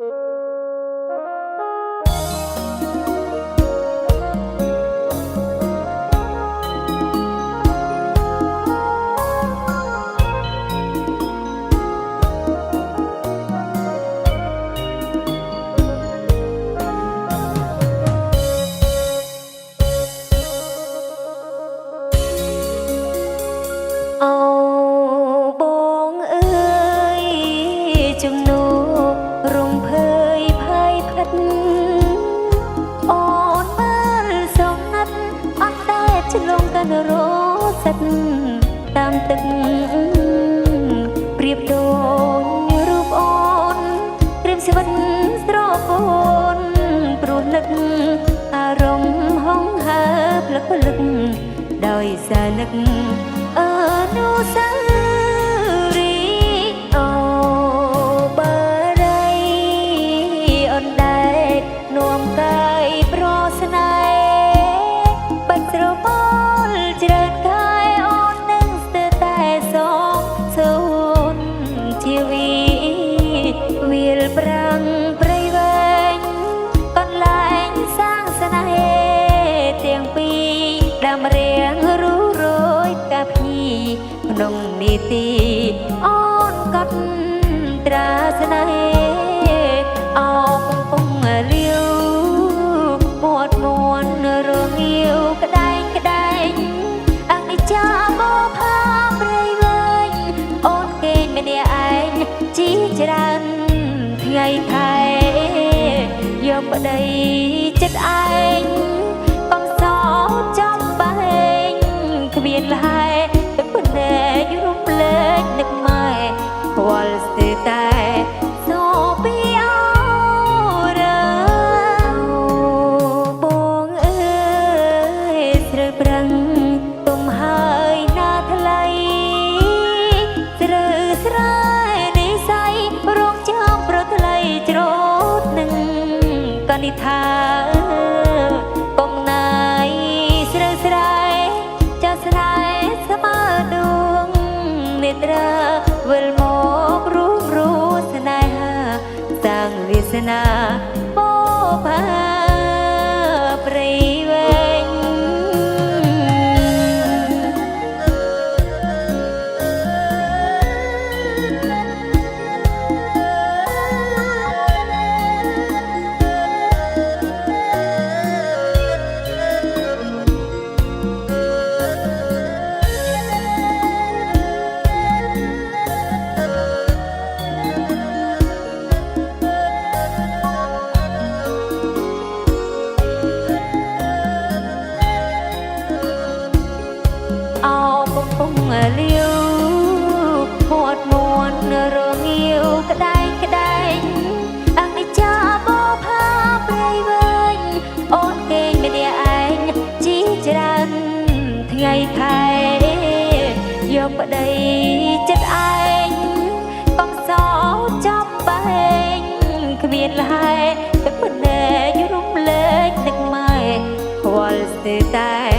អូបងអើយជំនួរងភើយភ័យផ្លិតអូនបានសំណាត់អត់ដែលឆ្លងកានរសិតតាមទឹកប្រៀបដូចរូបអូនព្រៀមស្វិតស្រពោនព្រោះនឹកអារម្មណ៍ហង្ហើផ្លឹកផ្លឹកដោយសារនឹកអនុស្សាវរីយ៍អូបារីអូនដែលនាំកាយប្រស្នេហ៍បាច់ស្រមោលជ្រើតកាយអូននឹងស្ទើរតែសងសូនជាវីវាលប្រាំងព្រៃវែងកន្លែងសាងស្នេហ៍ទាំងពីរដើមរៀងរូរយកាភីក្នុងនីតិអូនកត់ត្រាស្នេហ៍អោកំពុងលាវមាត់មន់រងាវក្តែងក្តែងអនិច្ចាបោផាព្រៃវែងអូនគេងម្នាក់ឯងជីច្រើនថ្ងៃខែយកប្តីចិត្តឯងកំសោចំបេងគ្មានលហែទឹកភ្នែករំលែកនឹកម៉ែវល់ស្ទើរតែសូពីអរបងអើយស្រើប្រឹងទុំហើយណាថ្លៃស្រើស្រែនិស័យរងចាំប្រថ្លៃច្រូតនឹងកនិដ្ឋាកងណាយស្រើស្រែចាស្នេហ៍ស្មើដួងនេត្រាវិលមករូបស្នេហាសាងវាសនាបោផាព្រៃវែងអោកំពុងលាវមាត់មន់រងាវក្តែងក្តែងអនិច្ចាបោផាព្រៃវែងអូនគេងម្នាក់ឯងជីច្រើនថ្ងៃខែយកប្តីចិត្តឯងកំសោចំបេងគ្មានលហែទឹកភ្នែករំលែកនឹកម៉ែវល់ស្ទើរតែ